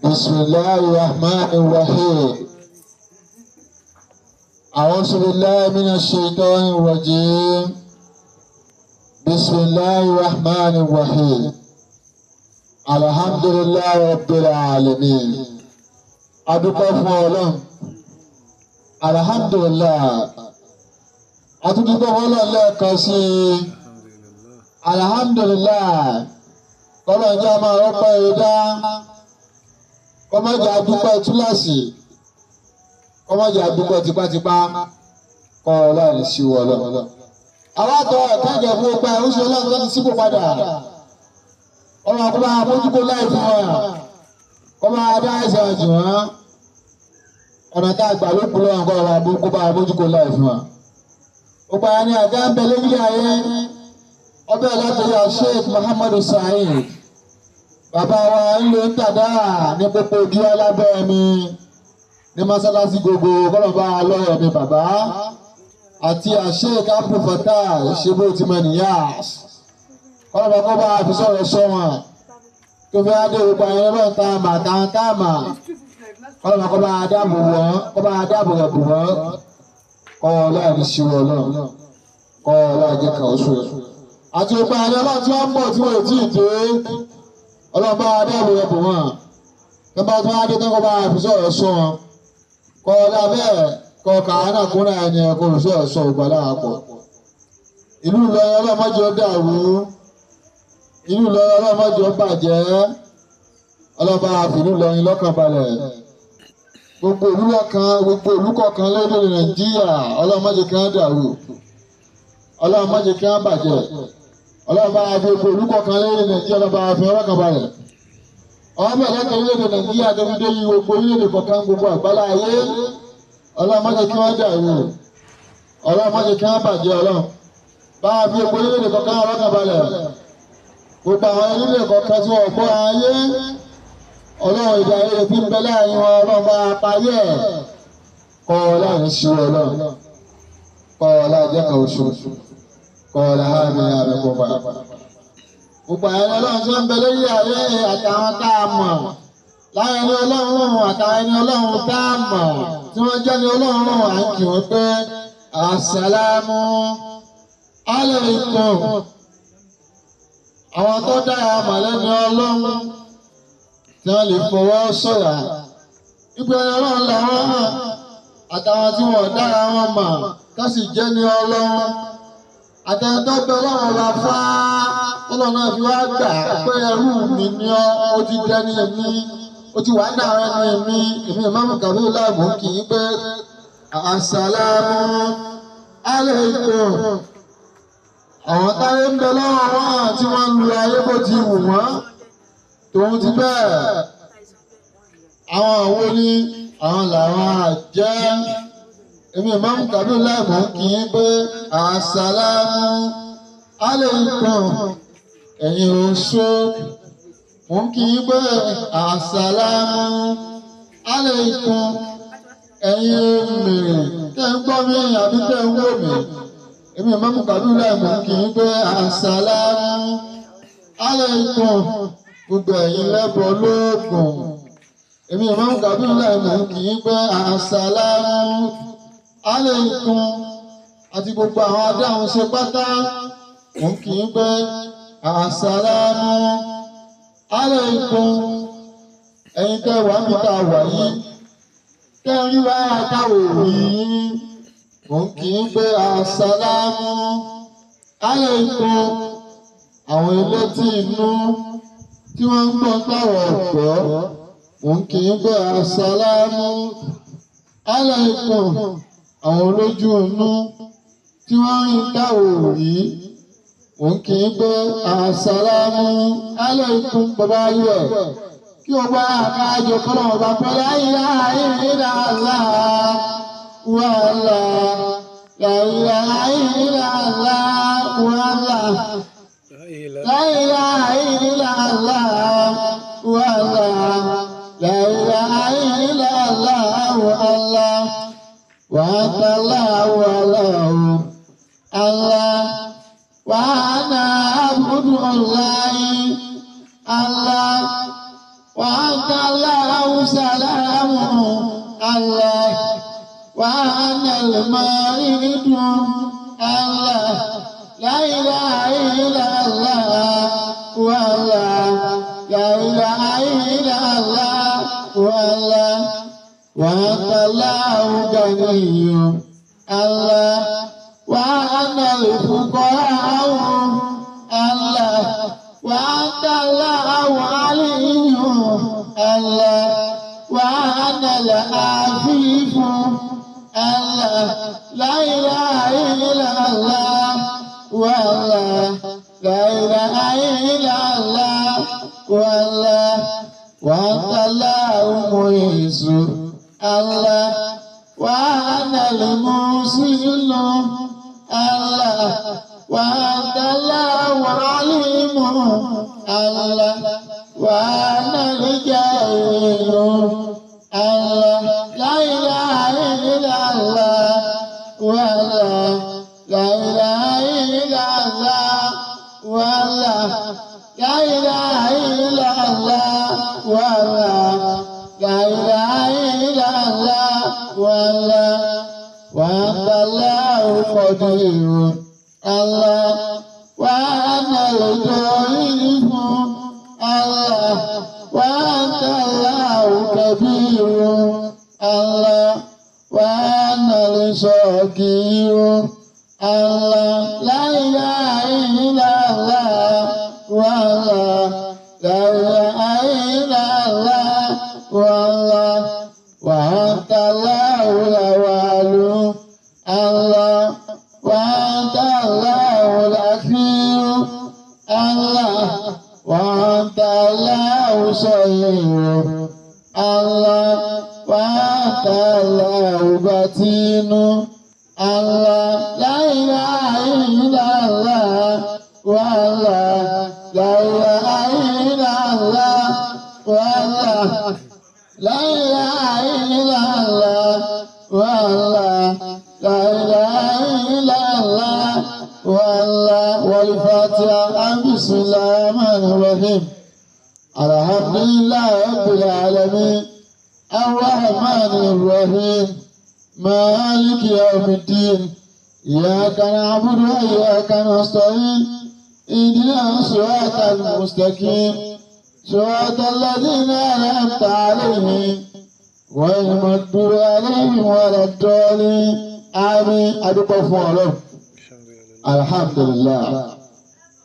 بسم الله الرحمن الرحيم أعوذ بالله من الشيطان الرجيم بسم الله الرحمن الرحيم الحمد لله رب العالمين adúpẹ́ fún Ọlọ́run alhamdulillah atúndúpẹ́ fún Ọlọ́run lẹ́ẹ̀kan sí alhamdulillah kọ́lọ̀ jẹ́ máa rọ́pẹ́ ìdá kọ́mọ́jà dúpẹ́ túláàsì kọ́mọ́jà dúpẹ́ tipátipá kọ́ Ọlọ́run sí Ọlọ́run àwọn àtọ́ ẹ̀kẹ́gẹ̀ fún ọgbà ìrúṣẹ́ Ọlọ́run tó ti sípò padà ọmọ akọ́bá mójúkó láì fún wọn kọ́mọ́ adá ẹ̀sẹ̀ jù wọ́n ọ̀nà tá a gbà ló kúrò ọ̀gọ́ ọ̀rọ̀ àbúkú bá mójúkó láì fún wọn ọgbà ní àgá ń bẹ lórí ayé ọbẹ̀ látọ̀yà Sheikh Muhammadu Saheed bàbá wa ń lo ń tàdá ní pópó bí alábẹ́ mi ní mọ́sálásí gbogbo kọ́lọ̀bá lọ́yọ̀ mi bàbá àti Sheikh Abdul Fattah ṣebó ti mọ nìyá kọ́lọ̀bá kọ́ bá fi sọ̀rọ̀ sọ wọn tó fi adé gbogbo ayé lọ́n táàmà táàmà kọ́lọ̀bá kọ́ bá dáàbò wọ́n kọ́ bá dáàbò rẹ̀ bù wọ́n kọ́ láàrin sí wọn náà kọ́ láàjẹ́ kà oṣù àti gbogbo ayé lọ́n tí wọ́n bọ̀ tí wọ́n ti dé ọlọ́ba adáàbò rẹ̀ bù wọ́n tó bá tún adé tán kọ́ bá fi sọ̀rọ̀ sọ wọn kọ́ lábẹ́ kọ́ kàánà kúnra ẹni ẹ̀kọ́ olùsọ̀rọ̀ sọ ìgbàlá àpọ̀ ìlú Ìlọrin ọlọ́mọdé dàrú ìlú Ìlọrin ọlọ́mọdé bàjẹ́ ọlọ́ba àfìlú Ìlọrin lọ́kàn balẹ̀ gbogbo ìlú kọ̀ọ̀kan lóde Nàìjíríà ọlọ́mọdé kan dàrú ọlọ́mọdé kan bàjẹ́ ọlọ́ba àfi gbogbo ìlú kọ̀ọ̀kan lóde Nàìjíríà ọlọ́ba àfi ọlọ́kàn balẹ̀ ọmọ ẹ̀lẹ́kẹ̀ orílẹ̀-èdè Nàìjíríà tó fi dé yí gbogbo orílẹ̀-èdè kọ̀ọ̀kan gbogbo àgbálá ayé ọlọ́mọdé kí wọ́n dàrú ọlọ́mọdé kí wọ́n bàjẹ́ ọlọ́run bá a fi gbogbo orílẹ̀-èdè kọ̀ọ̀kan ọlọ́kàn balẹ̀ gbogbo àwọn orílẹ̀-èdè kọ̀ọ̀kan tí wọ́n gbọ́ ayé ọlọ́run ìdá ayé tí ń bẹ láàrin wọn ọlọ́run bá a parí ẹ̀ kọ́ láàrin sí ọlọ́run kọ́ láàjẹ́ kan oṣù kọ́ láàrin àbẹ̀kọ́ bá gbogbo àwọn ọlọ́run tí wọ́n ń bẹ lórí ayé àtàwọn tá a mọ̀ láàrin ẹni ọlọ́run àtàwọn ẹni ọlọ́run tá a mọ̀ tí wọ́n jẹ́ ní ọlọ́run à ń kì wọ́n pé àsàlámù aláìkùm àwọn tó dára mọ̀lẹ́ni ọlọ́run tí wọ́n lè fọwọ́ sọ̀yà ìgbé ẹni ọlọ́run làwọn mọ̀ àtàwọn tí wọ́n dára wọn mọ̀ tó sì jẹ́ ní ọlọ́run àtàwọn tó bẹ ọlọ́run la fá ọlọ́run náà fi wá gbà pé ẹrú mi ni ó ti dẹni èmi ó ti wà ní àwọn ẹni èmi Ìmáàmù Kabiru láàmú kì í pé àsàlámù aláìkùm àwọn táyé ń bẹ lọ́wọ́ wọn tí wọ́n ń lu ayé bó ti wù wọ́n tòun ti bẹ́ẹ̀ àwọn àwọn ní àwọn làwọn àjẹ́ Ìmáàmù Kabiru láàmú kì í pé àsàlámù aláìkùm ẹ̀yin oṣó mo kì í pé àsàlámù aláìkùm ẹ̀yin mèrè tẹ́ ń gbọ́ mi àbí tẹ́ ń wò mí Ìmáàmù Kabiru láàmú kì í pé àsàlámù aláìkùm gbogbo ẹ̀yin lẹ́bọ lóògùn Ìmáàmù Kabiru láàmú kì í pé àsàlámù aláìkùm àti gbogbo àwọn adáhùn ṣe pátá mo kì í pé àsàlámù aláìkùm ẹ̀yin tẹ́ wà mí tá a wà yìí tẹ́ ń rí wáyà táwọn òbí yín mo kì í pé àsàlámù aláìkùm àwọn elétí inú tí wọ́n ń gbọ́ táwọn ọ̀gbọ́ mo kì í pé àsàlámù aláìkùm àwọn olójú inú tí wọ́n ń táwọn òbí mo kì í pé àsàlámù aláìkùm bàbá yẹ kí o bá àkájọ kọ́nà ọba pẹ̀lú ayé ìlà àlá wàhálà láìlà ìlà àlá wàhálà láìlà ìlà àlá wàhálà láìlà ìlà àlá wàhálà wàhálà wàhálà àlá wàhálà àbúrò ọ̀la àlá. وأنت الله المريض الله لا إله إلا الله والله لا إله إلا الله والله وأنت الله غني الله وأنا الفقراء الله وأنت الله علي الله وأنا العفيف الله لا إله إلا الله والله لا إله إلا الله والله وأنت الله معز الله وأنا المرسل الله وأنت الله عليم الله وأنا الجاهل الله لا إله إلا الله والله لا إله إلا الله والله لا إله إلا الله والله لا إله إلا الله والله وأنت الله قدير الله وأنا الضعيف الله وأنت الله كبير الله وأنا الصغير الله لا إله إلا الله والله لا إله إلا الله والله وأنت الله الأول الله وأنت الله الأخير الله وأنت الله صغير الله وأنت الله بطين الله لا إله إلا الله والله لا إله إلا الله والله لا إله إلا الله والله لا إله إلا الله والله والفاتحة بسم الله الرحمن الرحيم الحمد لله رب العالمين الرحمن الرحيم مالك يوم الدين إياك نعبد وإياك نستعين اهدنا الصراط المستقيم صراط الذين أنعمت عليهم غير المغضوب عليهم ولا الضالين آمين adúpẹ́ fún Ọlọ́run alhamdulillah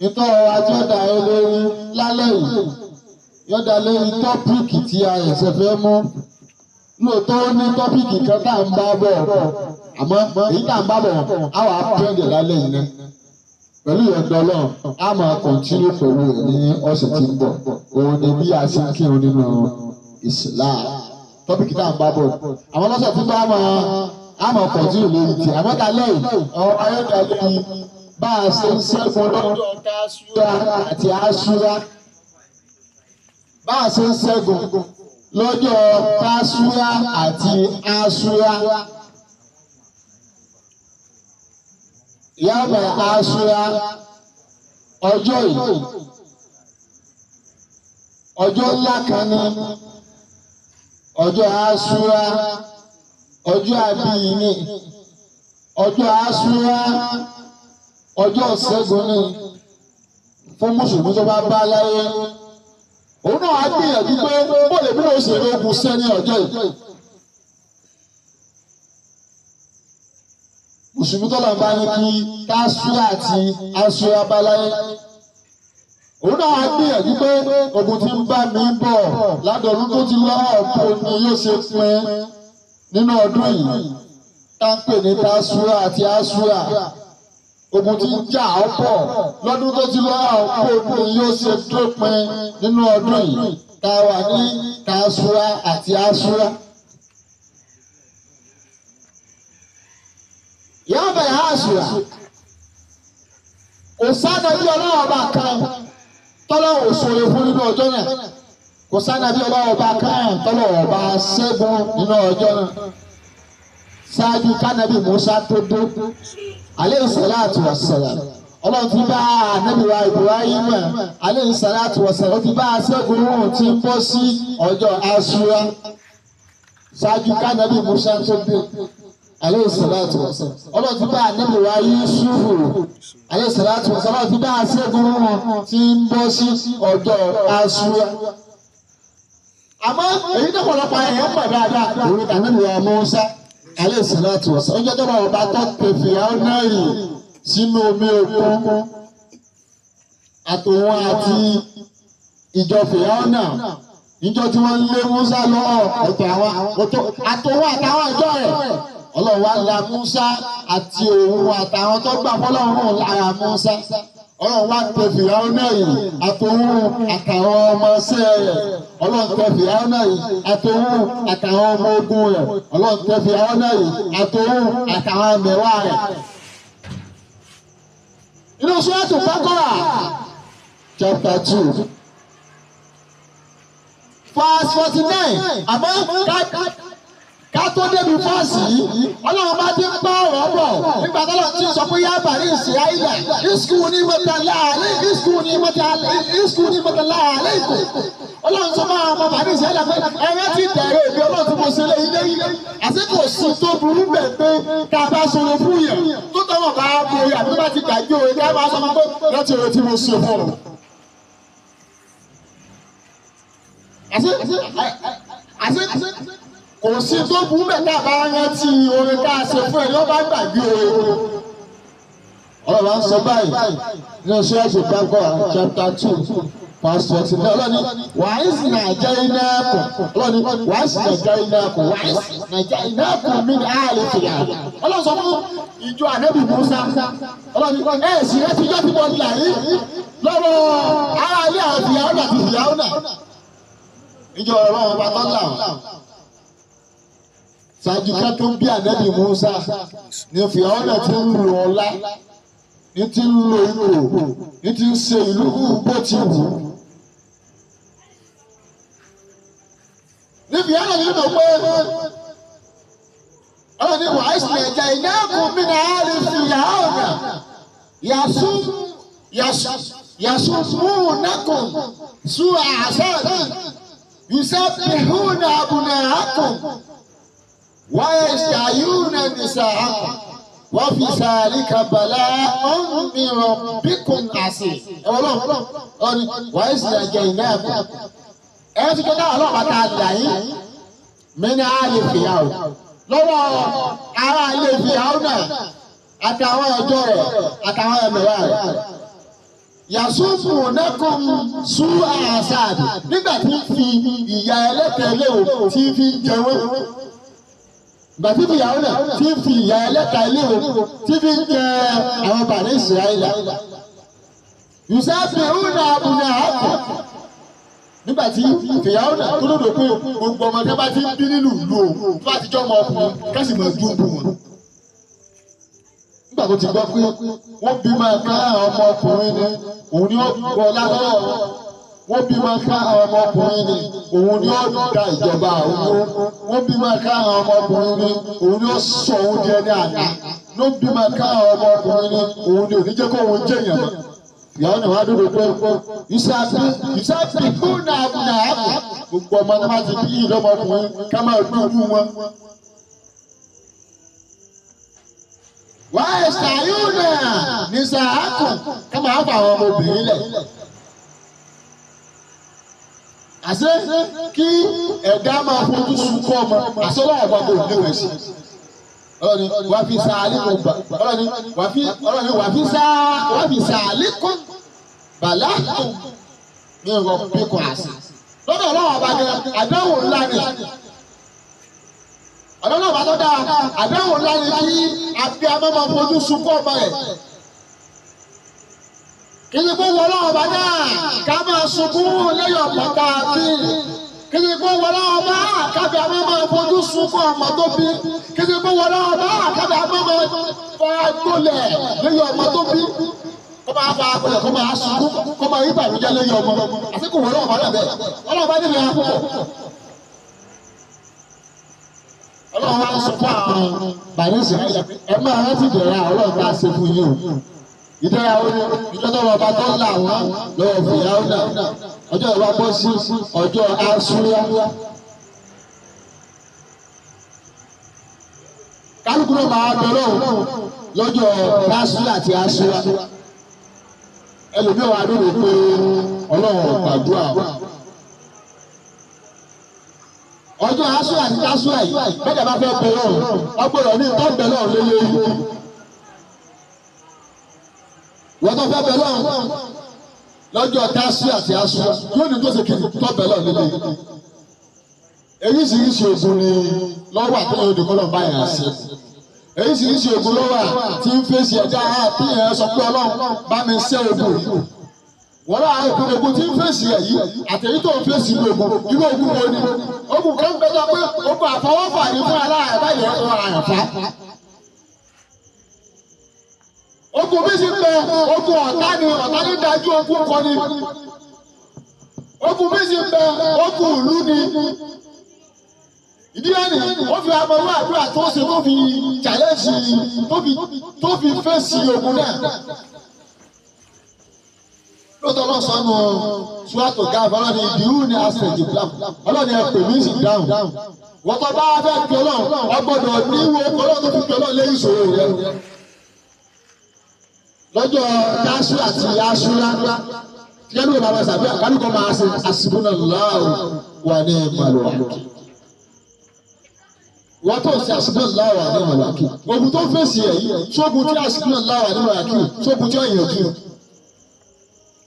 ìtọ́ àjọdá eléré lálẹ́ yìí yọ̀dá lórí tọ́pìkì tí a ẹ̀sẹ̀ fẹ́ mú lóòótọ́ ó ní tọ́pìkì kan tá à ń bá bọ̀ àmọ́ èyí tá à ń bá bọ̀ á wà á pẹ́ẹ́dẹ̀ lálẹ́ yìí náà pẹ̀lú ìyọ̀dọ̀ Ọlọ́run á máa kọ̀ntínú pẹ̀lú ẹ̀ ní ọ̀sẹ̀ tí ń bọ̀ òun ni bí a ṣe ń kírun nínú Islam tọ́pìkì tá à ń bá bọ̀ àwọn lọ́sẹ̀ tí bá máa kọ̀ntínú lórí ti àmọ́ kálẹ̀ yìí ọ̀rọ̀ ayélujára yìí bá a ṣe ń ṣẹ́gun lọ́jọ́ Àṣúrà àti Àṣúrà bá a ṣe ń ṣẹ́gun lọ́jọ́ Àṣúrà àti Àṣúrà. Yàrá Àṣúrà ọjọ́ yìí ọjọ́ ńlá kan ní ọjọ́ Àṣúrà ọjọ́ àbíyí ní ọjọ́ Àṣúrà ọjọ́ ṣẹ́gun ní fún mùsùlùmí tó bá bá láyé òun náà á gbìyànjú pé bóòlù bí wọ́n ṣe lóògùn sẹ́ ní ọjọ́ yìí. Mùsùlùmí tó lọ́n bá ní kí Àṣúrà àti Àṣúrà bá láyé òun náà á gbìyànjú pé ogun tí ń bá mi bọ̀ ládọ̀ọ́dún tó ti lọ́wọ́ ọ̀pọ̀ ni yóò ṣe pín nínú ọdún yìí tá ń pè ní Àṣúrà àti Àṣúrà. Ogun tí ń jà ọ́ pọ̀ lọ́dún tó ti lọ́wọ́ ọ̀pọ̀ ni yóò ṣe dópin nínú ọdún yìí tá a wà ní Àṣúrà àti Àṣúrà. Yàrá bẹ̀rẹ̀ Àṣúrà kò sáà bí ọlọ́wọ́ bá kan tọ́lọ́wọ́ òṣòro fún nínú ọjọ́ náà kò sáà bí ọlọ́wọ́ bá kan tọ́lọ́wọ́ bá ṣẹ́gun nínú ọjọ́ náà ṣáájú kánábì Mùsá tó dé aleyhi salatu wa salam Ọlọ́run ti bá ànábì wa Ibrahim aleyhi salatu wa salam ó ti bá aṣẹ́gun òun tí ń bọ́ sí ọjọ́ Àṣúrà ṣáájú kánábì Mùsá tó dé alayhi salatu wassalam ọlọ́run ti bá ànábì wa Yúsúfù alayhi salatu wassalam ọlọ́run ti bá aṣẹ́gun wọn tí ń bọ́ sí ọjọ́ Àṣúrà. àmọ́ èyí tó pọ̀lọpọ̀ ẹ̀yẹ́ pọ̀ dáadáa òun kà ànábì wa Mùsá alayhi salatu wassalam ọjọ́ tó bá ọba tó pèfì àwọn náà yìí sínú omi òkun àtòwọn àti ìjọ Fìráúnà níjọ́ tí wọ́n lé Mùsá lọ́wọ́ àtòwọn àtàwọn ìjọ rẹ̀ Ọlọ́run wá la Mùsá àti òun àtàwọn tó gbà fọ́lọ́run lára Mùsá Ọlọ́run wá tẹ Fìráúnà yìí àtòun àtàwọn ọmọọṣẹ́ rẹ̀ Ọlọ́run tẹ Fìráúnà yìí àtòun àtàwọn ọmọ ogun rẹ̀ Ọlọ́run tẹ Fìráúnà yìí àtòun àtàwọn mẹ́wàá rẹ̀. Inú Súrátù Bákọ́rà chapter 2 verse 49 àmọ́ ká tó débi fásì yìí Ọlọ́run bá ti ń bá ọ̀rọ̀ bọ̀ nígbà tó lọ sí sọ pé yá bàrí Ísírẹ́lì ìsìkú ní mọ́tàlá àlẹ́ ìkó Ọlọ́run sọ fún àwọn ọmọ bàrí Ísírẹ́lì pé ẹ̀rẹ́ ti tẹ̀rẹ̀ èdè Ọlọ́run tí mo ṣe lé ilé yìí àti kò sí tó burú bẹ̀ pé ká bá sọ̀rọ̀ fún yẹn tó tọ́wọ́ bá borí àbí bá ti gbàgbé òye ká máa sọ fún pé láti ọ̀rọ̀ tí mo ṣe fún ọ. Kò sí tó burú bẹ̀ ká bá rántí orin ká ṣe fún ẹ ní wọ́n bá gbàgbé orin. Ọlọ́run á sọ báyìí ní Súrátù Bákọ́rà chapter 2 verse 49 ọlọ́ni wàásì nàìjà iná kù ọlọ́ni wàásì nàìjà iná kù wàásì nàìjà iná kù mí ní àlè fìyà. Ọlọ́run sọ fún ìjọ ànábì Mùsá ọlọ́ni sì rẹ́ ti jọ́ tí mo là yìí lọ́wọ́ ara ilé àwọn Fìráúnà àti Fìráúnà. Ìjọ Ọlọ́run bá tọ́ là wọ́n. Ṣáájú ká tó bí ànábì Mùsá ní Fìráúnà ti ń lò ọlá ní ti ń lo ipò ní ti ń ṣe ìlú bó ti wù. Níbi àná nínú pé ọ̀rọ̀ ní wàá ìsìlẹ̀ ẹ̀jẹ̀ ìnáàkùn mi náà lè fi Fìráúnà yasumunakum su àṣàdì yusabbihuna abna'akum wa yastahiyuna nisa'akum wa fi zalika bala'un min rabbikum azim. Ọlọ́run wàá ìsìlẹ̀ ẹ̀jẹ̀ ìnáàkùn ẹ ti kẹ́kẹ́ ọlọ́run bàtà àdìyàyí mẹ́ni àlè Fìráúnà lọ́wọ́ ara ilé Fìráúnà àtàwọn ọjọ́ rẹ̀ àtàwọn ẹ̀mẹ̀wá rẹ̀. Yàsùnmù nẹ́kùn sú àṣàdì nígbà tí fi ìyá ẹlẹ́tẹ̀ẹ́ léwu tí fi jẹun. Ìgbà tí Fìráúnà tí fi ìyá ẹlẹ́tẹ̀ẹ́ léwu tí fi jẹ àwọn Bani Ísírẹ́lì. Yusabbihuna abna'akum nígbà tí Fìráúnà tó lòdò pé gbogbo ọmọ tẹ́ bá ti ń bí nínú ìlú o tó bá ti jọ́ ọmọ ọkùnrin kẹ́sì mọ̀ ju bù wọn. Nígbà tó ti gbọ́ pé wọ́n bí máa ká àwọn ọmọkùnrin ni òun ni ó gbọ́ lábọ́rọ̀ wọ́n bí máa ká àwọn ọmọkùnrin ni òun ni ó da ìjọba òun wọ́n bí máa ká àwọn ọmọkùnrin ni òun ni ó sọ òun di ẹni àná ló bí máa ká àwọn ọmọkùnrin ni òun ni ò ní jẹ́ kó òun jẹ̀yàn mọ́. Fìráúnà wá dúró pé yusabbihuna abna'akum gbogbo ọmọ náà ti bí ìlọ́mọkùnrin ká máa dúró wọn. Wa yastahiyuna nisa'akum ká máa fà àwọn ọmọbìnrin lẹ̀. Àṣé kí ẹ̀dá máa fojú sunkún ọmọ àṣọlá ọ̀gbọ́n kò níwèé sí. Ọlọ́ni wà fi sàálìkùn ọlọ́ni wà fi sàálìkùn bàlákùn ní rabbikum àṣà. Lọ́dọ̀ ọlọ́wọ́ ọba gan àdánwò ńlá ni. Ọlọ́wọ́ ọba tó dáa àdánwò ńlá ni kí abiyamọ máa fojú sunkún ọmọ rẹ̀. Kí ni kó wọlé ọba náà ká máa sunkún lẹ́yìn ọ̀pọ̀ káàbí. Kí ni kó wọlé ọba kábí àmọ́ máa fojú sunkún ọmọ tó bí. Kí ni kó wọlé ọba kábí àmọ́ máa fara gbólẹ̀ lẹ́yìn ọmọ tó bí. Kó máa fa agbọ̀lẹ̀ kó máa sunkún kó máa rí ìbànújẹ́ lẹ́yìn ọmọ. Àti kò wọlé ọba náà bẹ́ẹ̀. Ọlọ́ọ̀bá nílò ya púpọ̀. Ọlọ́run wá sọ fún àwọn Bani Ísírẹ́lì ẹ máa rántí ìdẹ̀ra Ọlọ́run bá ṣe fún yín o. Ìdẹ̀ra ìjọba ọba tó ń là wọ́n lọ́wọ́ Fìráúnà ọjọ́ ìwà bọ́ sí ọjọ́ Àṣúrà. kálukú náà máa bẹ lọ́hùn lọ́jọ́ Tásúà àti Àṣúrà ẹlòmíràn wà lórí pé Ọlọ́run gbàdúrà ọjọ́ Àṣúrà àti Tásúà yìí bẹ́ẹ̀ bá fẹ́ bẹ lọ́hùn ọgbọ́dọ̀ ní tó bẹ lọ́hùn lélẹ́yìn wọ́n tó fẹ́ bẹ lọ́hùn lọ́jọ́ Tásúà àti Àṣúrà yóò ní tó ṣe kí tó bẹ lọ́hùn lélẹ́yìn èyíṣiríṣi ògùn ni lọ́wọ́ àtúnyẹ̀wò ìdíkọ́ náà báyìí àṣẹ èyíṣiríṣi ògùn lọ́wọ́ tí ń fèsì ẹ̀dá tí èèyàn sọ pé Ọlọ́run bá mi ṣẹ́ ògùn yìí wọ́n lọ́wọ́ àwọn ògùn tí ń fèsì ẹ̀ yìí àtẹ̀yí tó ń fèsì ìlú ògùn irú ògùn wo ni ògùn kan bẹ́ẹ̀ sọ pé ògùn àfọwọ́fà ni fún aláàrẹ̀ báyìí ọ̀rọ̀ àyànfà ògùn bí ti pẹ́ ògùn ọ̀tá ni dájú ògùn kọ́ ni ògùn bí ti pẹ́ ògùn ìlú ni ìdí ẹni wọ́n fi amọ̀wé àdúrà tó ṣe tó fi challenge tó fi fèsì ogun náà. lóòótọ́ náà sọnù ṣúwàtò gáàfù ọlọ́ni ìdíhù ní àṣẹjì plan ọlọ́ni ẹ pè mí sí dáhùn. wọ́n tó bá fẹ́ pè Ọlọ́run ọgbọ́dọ̀ níwò Ọlọ́run tó fi pè Ọlọ́run lé ìṣòro rẹ. lọ́jọ́ Tásúà àti Àṣúrà kílẹ̀ ló bàbá sàbí àkálùkọ́ máa ṣe hasbunallahu wa ni'mal wakeel. wọ́n tó ṣe hasbunallahu wa ni'mal wakeel. ogun tó fèsì ẹ̀ yìí sógun tí hasbunallahu wa ni'mal wakeel sógun tí ó yàn jù.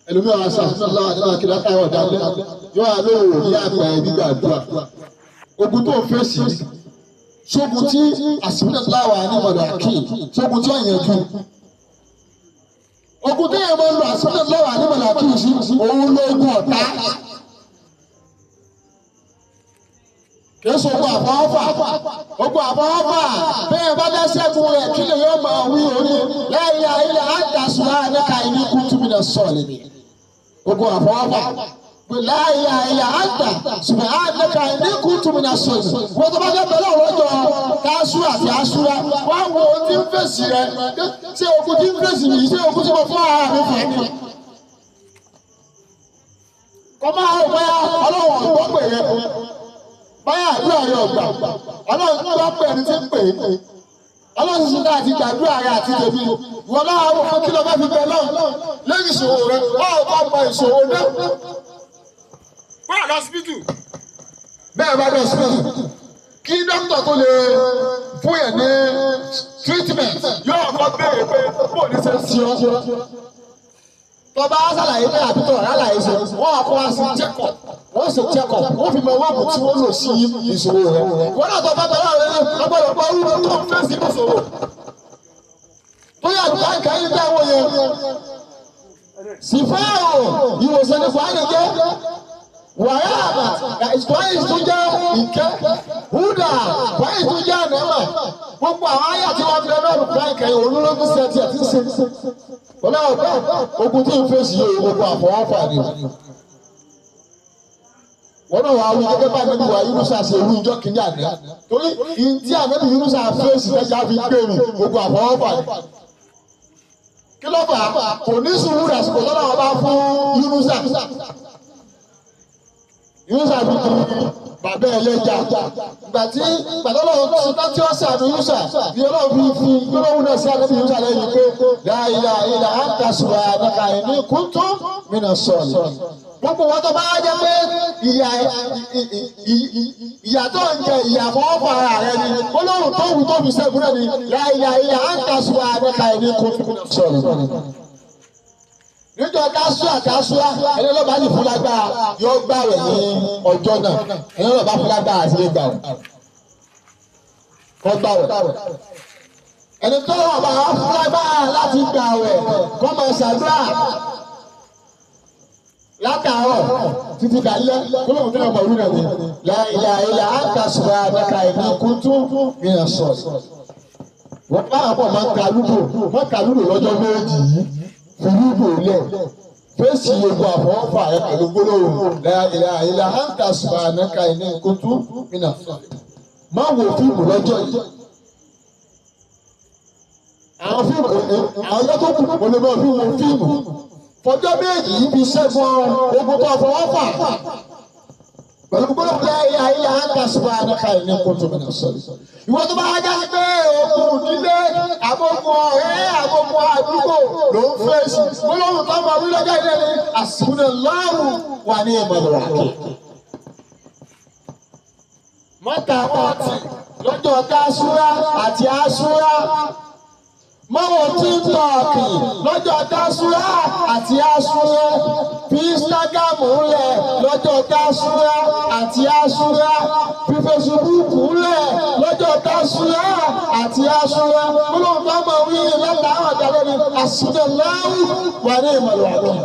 ẹlòmíràn wá sí hasbunallahu wa ni'mal wakeel látàrí ọ̀dà bẹ́ẹ̀ yóò wá lóòrò ní àgbà ẹbí gbàdúrà. ogun tó fèsì sógun tí hasbunallahu wa ni'mal wakeel sógun tí ó yàn jù. ogun tí yẹn máa ń lo hasbunallahu wa ni'mal wakeel sí òun lóògùn ọ̀tá. Kìí ogun àfọwọ́fà ogun àfọwọ́fà bẹ́ẹ̀ bá dá sẹ́gun rẹ̀ kí lè yọ máa wí orí la ilaha illa anta subhanaka inni kuntu minas salimin. ogun àfọwọ́fà la ilaha illa anta subhanaka inni kuntu minas salimin. wọ́n tó bá dé bẹ̀rẹ̀ lọ́jọ́ Tásúà àti Àṣúrà wọ́n wo tí ń fèsì rẹ̀ ṣé ogun tí ń fèsì yìí ṣé ogun tí mo fún ara mi fún mi. kọ́ máa ń wá Ọlọ́run ọ̀gbọ́n pè é báyà àdúrà rẹ ọgbà Ọlọ́run tó bá pè ẹni tí ń pè é Ọlọ́run sì náà ti gbàdúrà rẹ àti tèmi wọn náà wọ fún kí ló bá fi bẹ lọ́wọ́ lẹ́yìn ìṣòro rẹ báwo bá gba ìṣòro dé. wọ́n àlọ́ síbítù bẹ́ẹ̀ bá dọ̀ síbítù kí dókítà tó lè fún yẹn ní treatment yóò kọ́ béèrè pé bó ní ṣe sí ọ. tọ́ba ṣàlàyé pé àbí tọ̀rọ̀ àlàyé ṣe wọ́n á kọ́ wá sí check-up wọ́n ṣe check-up wọ́n fi mọ wọ́ọ̀mù tí wọ́n lò sí ìṣòro rẹ̀. wọ́n náà tọ́ bá tọ́lá rẹ̀ ọgbọ́dọ̀ pa orúkọ tó ń fèsì ìṣòro. bóyá àgbà kẹ́yìn dáwọ́ yẹn sì fáàrò ìwòsàn ní fàánì jẹ́ wàrà ìkọ́yìn tó jẹ́ ìkẹ́ húdà kọ́yìn tó jẹ́ ànẹ́mà gbogbo àwọn àyà tí wọ́n bẹ̀rẹ̀ lọ́rùn fún ìkẹyìn olólùfẹ́ sí ẹtì ẹtì ṣe. Bọ́lá ọ̀gá ogun tí ń fèsì yóò gbogbo àfọwọ́fà ni. Wọ́n náà wàá wí gẹ́gẹ́ bá Ànábì wa Yúnúsà ṣe wí ìjọ kìíní àná. Torí ìdí Ànábì Yúnúsà fèsì lẹ́jà fi gbèrú gbogbo àfọwọ́fà ni. Kí ló fà á? Kò ní sùúrù àsìkò tó náà bá fún Yúnúsà. Yúnúsà fi kiri bàbá ẹlẹ́jà. Gbàtọ́lọ́ tí ó ṣàánú Yúnúsà ni Ọlọ́run fi gbólóhùn náà sí Ànábì Yúnúsà lẹ́yìn pé la ilaha illa anta subhanaka inni kuntu minas salimin. Gbogbo wọn tó bá jẹ́ pé ìyà tó ń jẹ ìyà fọwọ́fà ara rẹ ni gbólóhùn tó wù tó fi ṣẹ́gun náà ni la ilaha illa anta subhanaka inni kuntu minas salimin. níjọ́ Tásúà àti Àṣúrà ẹni lọ́ba yìí fún lágbára yóò gbààwẹ̀ ní ọjọ́ náà ẹni lọ́ba fún lágbára àti lè gbààwẹ̀ kọ́ gbààwẹ̀ ẹni tó wà bá fún lágbára láti gbààwẹ̀ kọ́ máa ṣàdúrà látàárọ̀ títí dalẹ́ kólóhùn tó yẹ kọ̀ wúlò ní la ilaha illa anta subhanaka inni kuntu minas salimin. wọ́n bá àpọ̀ máa ń ka lúdò lọ́jọ́ méjì yìí. Fìlúbò lẹ̀ fèsì ogun àfọwọ́fà ẹ̀ pẹ̀lú gbólóhùn la ilaha illa anta subhanaka inni kuntu minas salimin. Má wo fíìmù lọ́jọ́ yìí. Àwọn fíìmù àwọn yàtọ̀ kù kò lè máa fi wo fíìmù. Fọjọ́ méjì yìí fi ṣẹ́gun ogun tó àfọwọ́fà. Pẹ̀lú gbólóhùn la ilaha illa anta subhanaka inni kuntu minas salimin. Ìwọ́n tó bá wájà sí pé ogun ìdílé àbógun ọ̀rẹ́ àbógun àdúgbò ló ń fèsì gbólóhùn tó máa wí lọ́jọ́ ìdílé ni hasbunallahu wa ni'mal wakeel. mọ́tà wọn ti lọ́jọ́ Tásúrà àti Àṣúrà mọ́wọ́ TikTok lọ́jọ́ Tásúrà àti Àṣúrà fi Instagram ńlẹ̀ lọ́jọ́ Tásúrà àti Àṣúrà fi Facebook ńlẹ̀ lọ́jọ́ Tásúrà àti Àṣúrà gbólóhùn tó máa wí látàárọ̀ jáde ní hasbunallahu wa ni'mal wakeel.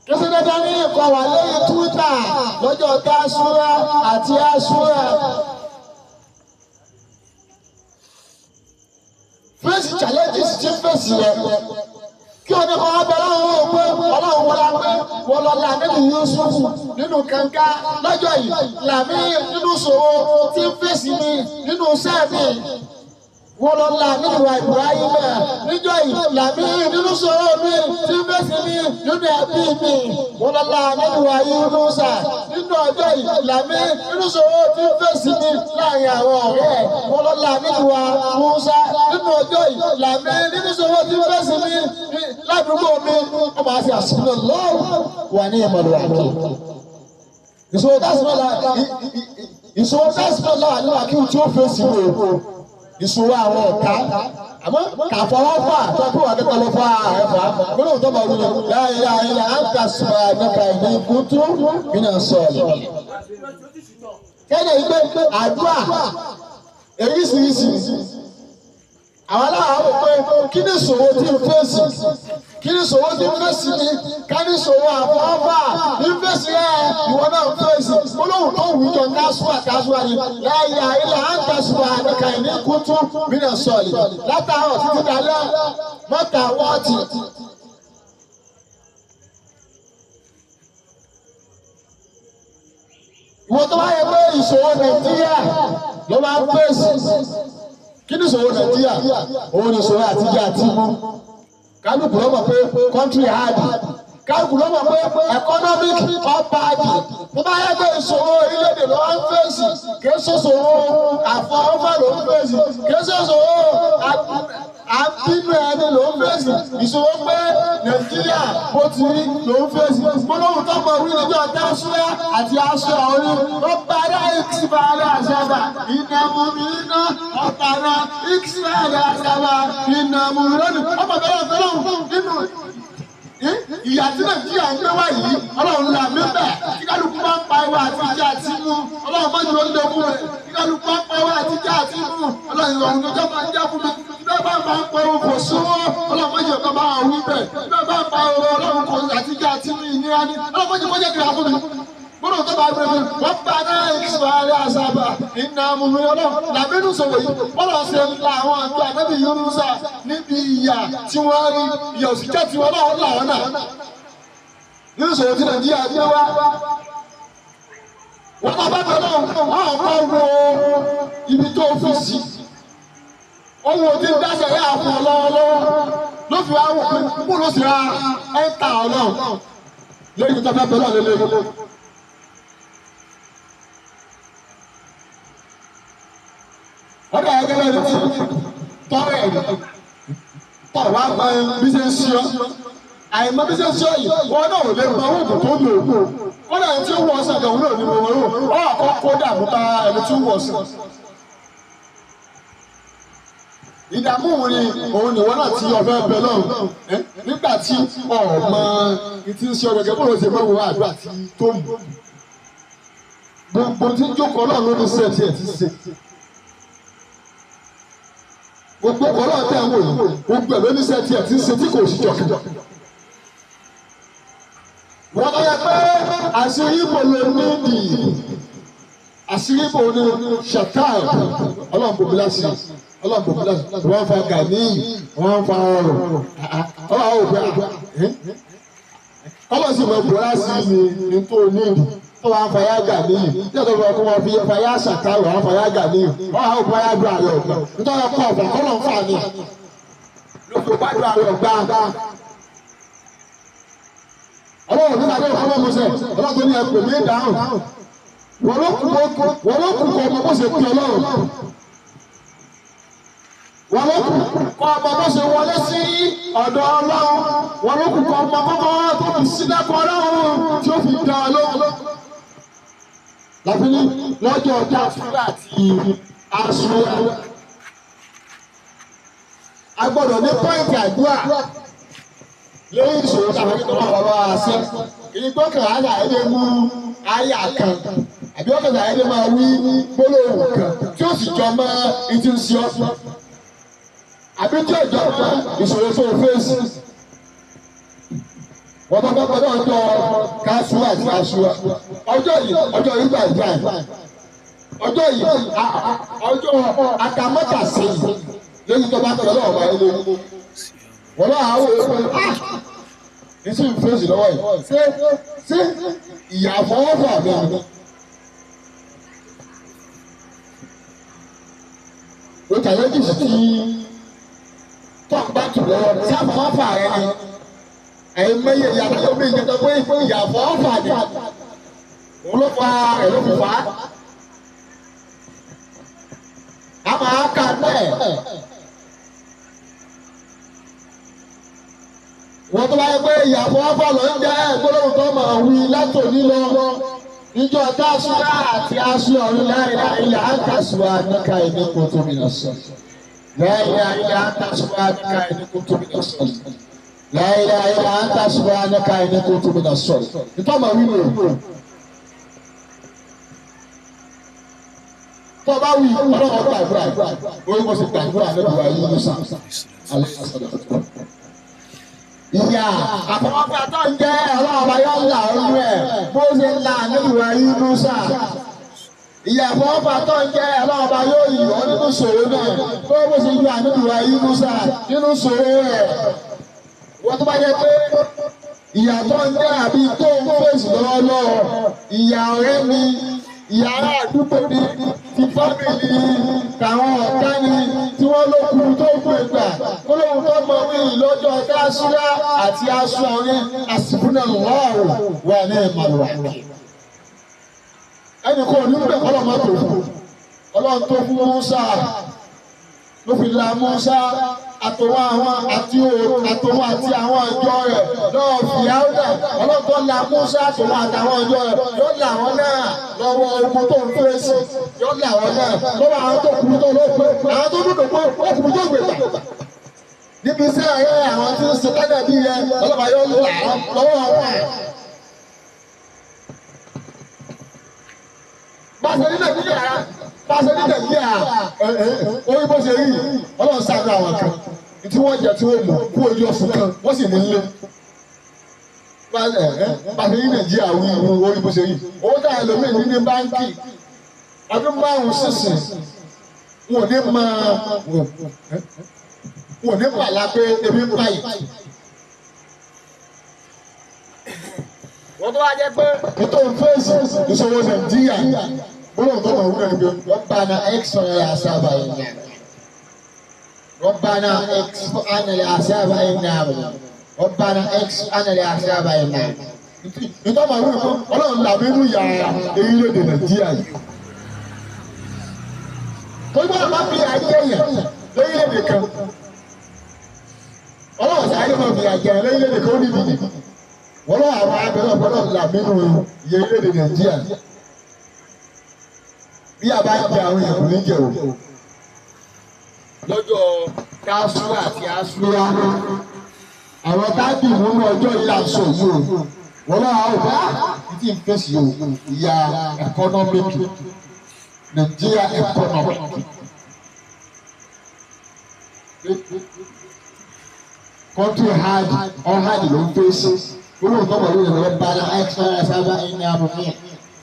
Kìsì dandan ní ìkọ̀ wà lórí Twitter lọ́jọ́ Tásúrà àti Àṣúrà. Fèsì challenges ti fèsì rẹ̀. Kí o ní kọ́ abẹ́rẹ́ àwọn òpé ọlọ́run wọlá pé wọ́n lọ là nínú Yusufu nínú kànga lọ́jọ́ yìí làmí nínú ṣòro tí ń fèsì mi nínú sẹ́ẹ̀mì. Wọ́n lọ là nínú Ibrahim níjọ́ yìí làmí nínú ṣòro mi tí ń fèsì mi nínú ẹbí mi. Wọ́n lọ là nínú Yunusa nínú ọjọ́ yìí làmí nínú ṣòro tí ń fèsì mi láàrin àwọn ọ̀rẹ́. Wọ́n lọ là nínú Musa nínú ọjọ́ yìí làmí nínú ṣòro tí ń fèsì mi ládùúgbò mi. Wọ́n máa fi hasbunallahu wa ni'mal wakeel. Ìṣòro hasbunallahu wa ni'mal wakeel tí ó fèsì mi o. Ìṣòro àwọn ọ̀tá àmọ́ kàfọwọ́fà tó kó wà kẹ́kọ̀ọ́ lọ fún ààrẹ́fà gbọ́dọ̀ tó bá wù ní la ilaha illa anta subhanaka inni kuntu minas salihin. Kéde ìgbé àdúrà èyíṣiríṣi àwọn aláwọ̀ pé kí ni ìṣòro tí ń fèsì kí ni ìṣòro tí ń fèsì ni ká ní ìṣòro àfọwọ́fà ní fèsì rẹ̀ ìwọ náà ń fèsì gbólóhùn tó wù jọ Tásúrà ni la ilaha illa anta subhanaka inni kuntu minas salihin. Látàárọ̀ títí dalẹ́ mọ́ta wọ́ọ̀tì. Ìwọ tó wáyé pé ìṣòro Nàìjíríà ló máa ń fèsì. Kí ni ìṣòro Nàìjíríà? Òun ni ìṣòro àtijọ́ àti mú. Kálukú ló mọ̀ pé country hard. Kálukú ló mọ̀ pé economic ọ̀páàdì. Tó bá yẹ pé ìṣòro orílẹ̀-èdè ló ń fèsì. Kì í ṣòṣòro àfọwọ́fà ló ń fèsì. Kì í ṣòṣòro àbínú ẹni ló ń fèsì. Ìṣòro pé Nàìjíríà bó ti rí ló ń fèsì. Gbólóhùn tó mọ̀ wí níjọ́ Tásúrà àti Àṣúrà orí. Rabbana iksib ala azaba inna mu'minina Rabbana iksib ala azaba inna mu'minina. Ọmọ bẹ̀rẹ̀ fẹ́ràn nínú ìyà tí Nàìjíríà ń gbé wá yìí Ọlọ́run là mí bẹ̀ kí kálukú máa ń pa ìwà àti ìjà àti mú Ọlọ́run má jùlọ lé fún rẹ̀ kí kálukú máa ń pa ìwà àti ìjà àti mú Ọlọ́run ìrọ̀rùn lọ́jọ́ máa ń já fún mi kí bẹ́ẹ̀ bá máa ń pa ohun kò sówó Ọlọ́run má jẹ́ ọ̀kan máa wí bẹ̀ kí bẹ́ẹ̀ bá ń pa ohun Ọlọ́run kò àti ìjà àti mú ìnira ní Ọlọ́run má jẹ́ kó jẹ́ kí fún mi. Gbọ́dọ̀ tó bá gbẹ̀rẹ̀ wọ́n bá náà ìṣòro àṣàbà iná múmi Ọlọ́run làbínú sọ̀rọ̀ yìí wọ́n lọ ṣe ńlá àwọn àjọ ànábì Yunusa níbi ìyà tí wọ́n rí ìyà òṣìṣẹ́ tí wọ́n náà làwọn náà. Nínú sọ̀rọ̀ tí Nàìjíríà gbé wá wọ́n bá bá bẹ̀rẹ̀ náà wọ́n kọ́ wo ibi tó fi sí. Ohun òdì ń dáṣẹ̀ yá fún ọ lọ́wọ́lọ́wọ́ ló fi wá wò pé kó ló sì ra ẹ̀ńtà Ọlọ́run lẹ́yìn tó fẹ́ bẹ̀rẹ̀ lélẹ́yìn. Wọ́n dà gẹ́gẹ́ bí tọ́rẹ̀ tọ̀ wá gba bí ṣe ń ṣe ọ́. Àìmọ́ bí ṣe ń ṣe ọ́ yìí, wọ́n náà ò lè gba owó tó lò ó. Wọ́n dà tí ó wọ̀ ọ̀sán kan wúlò ní gbogbo owó. Wọ́n àkọ́ kó dààmú bá ẹni tí ó wọ̀ ọ̀sán. Ìdààmú òun ni wọ́n náà ti ọ̀fẹ́ bẹ lọ́rùn. Nígbà tí ọ̀mọ ìtí ń ṣe ọ̀gẹ̀gẹ̀ bó ló ṣe mọ́ wọ́n àdúrà tí tó mú. Gbogbo tí ń jókòó náà ló ní sẹ́ẹ̀tì ẹ̀ ti ṣe. Gbogbo ọlọ́run tẹ̀ ń wò yìí, gbogbo ẹ̀ ló ní sẹ́ẹ̀tì ẹ̀ tí ń ṣe tí kò sí jọ̀kẹ́jọ̀. Wọ́n lọ yẹ pé àṣírí ibo ló ní ìdì. Àṣírí ibo ní ṣàtáì. Ọlọ́run bò mí láṣìí. Ọlọ́run bò mí láṣìí. Wọ́n fa gàní, wọ́n fa ọrọ̀. Ọlọ́run ò gbé àgbà. Ọlọ́run sì mọ̀ bò láṣìí ní tó ní ìdì. Wọ́n á fàyà gàní. Tí ọ̀dọ́ fún wọn fi fàyà ṣàtáì, wọ́n á fàyà gàní. Wọ́n á fàyà gbà àyọ̀ ọ̀gbà. Nítorí ọkọ̀ ọ̀fọ̀ kọ́lọ̀ ń fà ní. Ló fi gbàdúrà àyọ̀ ọ̀gbà. Ọlọ́run nígbà tó kọ́ mọ́sẹ̀ ọlọ́run tó ní ẹ̀pẹ̀ ní ìdáhùn wọ́n ló kù kọ́ ọmọ bó ṣe pín ọlọ́run wọn ló kù kọ́ ọmọ bó ṣe wọlé sí ọ̀dọ̀ Ọlọ́run wọn ló kù kọ́ ọmọ kọ́kọ́ tó fi sílẹ̀kùn Ọlọ́run tí ó fi dá ọ lóhùn. Láfíní lọ́jọ́ ọjọ́ àṣúrà àti àṣúrà a gbọ́dọ̀ ní pọ́ìntì àdúrà lórí ìṣòro tàbí ìtọ́wọ́ bàbá wa ṣe kìí gbọ́kàn àyà ẹ̀dẹ̀ mú àyà kan àbí ọ̀kàn àyà ẹ̀dẹ̀ máa wí gbólóhùn kan tí ó sì jọ mọ́ ìtì ń ṣe ọ́ àbí tí ọjọ́ mọ́ ìṣòro tó fèsì wọ́n bá gbọ́dọ̀ ọjọ́ káṣúwà àti àṣúwà ọjọ́ yìí gbà ìgbà ọjọ́ yìí ọjọ́ àkàmọ́tà sí lẹ́yìn tó bá tọ̀lọ́ lọ́wọ́ ọba ilé wọ́n lọ́wọ́ àwọn òṣèlú ìsú ìfẹ́sì lọ́wọ́ yìí ṣé ìyà àfọwọ́fà mi ni ó tàyẹ́jì sí ti tọ́ bá tù lọ́wọ́ sí àfọwọ́fà rẹ ni ẹ̀yin mẹ́yẹ ìyàtọ̀ yóò bí ìjẹta pé ìyà àfọwọ́fà ni òun ló fa ẹ̀ ló fi fà á a máa kà bẹ́ẹ̀. wọ́n tó bá yẹ pé ìyàwó ọ̀fọ̀lọ́ ń jẹ́ gbólóhùn tó máa wí látòní lọ níjọ́ táṣúra àti aṣọ ọ̀run láìla ilẹ̀ àǹtàṣùwà níka ìní kò tóbi lọ sọ. láìla ilẹ̀ àǹtàṣùwà níka ìní kò tóbi lọ sọ. láìla ilẹ̀ àǹtàṣùwà níka ìní kò tóbi lọ sọ. nítorí máa wí lò ó. tó bá wí ọlọ́wọ́ gbàdúrà orí mo sì gbàdúrà lẹ́nu wa yìí ló sàn. ìyá àfọwọ́fà tó ń jẹ́ ọlọ́ọ̀bá yóò là ọ́nú ẹ̀ bó ṣe ń la nílùú yìí ló sàn. ìyá àfọwọ́fà tó ń jẹ́ ọlọ́ọ̀bá yóò yí ọ́ nínú ṣòro náà bó ṣe yí ànílùú yìí ló sàn nínú ṣòro rẹ̀. wọ́n tó bá yẹ pé ìyá tó ń jẹ́ àbí tó ń fèsì lọ́wọ́lọ́wọ́ ìyá ọ̀rẹ́ mi ìyá ará àdúgbò ni ti fámìlì tàwọn ọ̀tá ni tí wọ́n ló kú tó gbé gbà olóhùn tó mọ wí lọ́jọ́ káṣúrà àti aṣọ ọ̀rẹ́ àsìkúnà lọ́ọ̀rù wà ní ìmọ̀lúwà. ẹnì kan ò ní bẹ̀ kọ́ lọ́mọ tó fún ọlọ́run tó fún Mùsá ló fi la Mùsá àtòwọn àti àwọn ìjọ rẹ̀ lọ́wọ́ fìyàwó ọlọ́tọ́ la Mùsá àtòwọn àtàwọn ìjọ rẹ̀ yóò là wọ́n náà lọ́wọ́ ogun tó ń fèsì yóò là wọ́n náà lọ́wọ́ àwọn tó kú tó lóògbé àwọn tó dúdú pé ó kú tó gbègbà níbi iṣẹ́ ayé àwọn tí ń ṣe kádà bí yẹn ọlọ́pàá yóò là lọ́wọ́ wọn. Pàṣẹ ní Nàìjíríà orí bó ṣe rí ọlọ́run sáájú àwọn kan tí wọ́n jẹ tí wọ́n mú kú ojú ọ̀sùn kan wọ́n sì ní lé. Pàṣẹ ní Nàìjíríà wí orí bó ṣe rí owó táyà lómi ní báńkì ọdún 5 sísìn wọn ò ní pàlà pé ebi ń báyìí. wọ́n tó wá jẹ́ pé ètò ìfẹ́sì ìṣòro Nàìjíríà bọ́lá tó máa wúlò níbi Rabbana iksir al-ahzaba inna Rabbana iksir al-ahzaba inna Rabbana iksir al-ahzaba inna. ìtọ́ máa wúlò fún ọlọ́run làbí inú ìyá orílẹ̀-èdè Nàìjíríà yìí. tó gbọ́dọ̀ máa fi àjẹ́ yẹn lórílẹ̀-èdè kan ọlọ́run sáré máa fi àjẹ́ yẹn lórílẹ̀-èdè kan ó níbi yìí. wọ́n lọ́wọ́ àwọn abẹ́rẹ́ ọ̀pọ̀lọpọ̀ làbí inú ìyá orílẹ̀-èdè Nàìjíríà bí a bá ń jẹ àwọn èèyàn ní jẹ o lọ́jọ́ káṣúrà àti àṣúrà àwọn tábì nínú ọjọ́ yìí là ń sọ yìí o wọ́n lọ́wọ́ àwọn ọ̀gá ìdí ìfẹ́sì o ìyá economic Nigeria economic. country hard ló ń fèsì olóòótọ́ pẹ̀lú ìrọ̀lẹ́ bá a extra sábà ẹni àbùkù.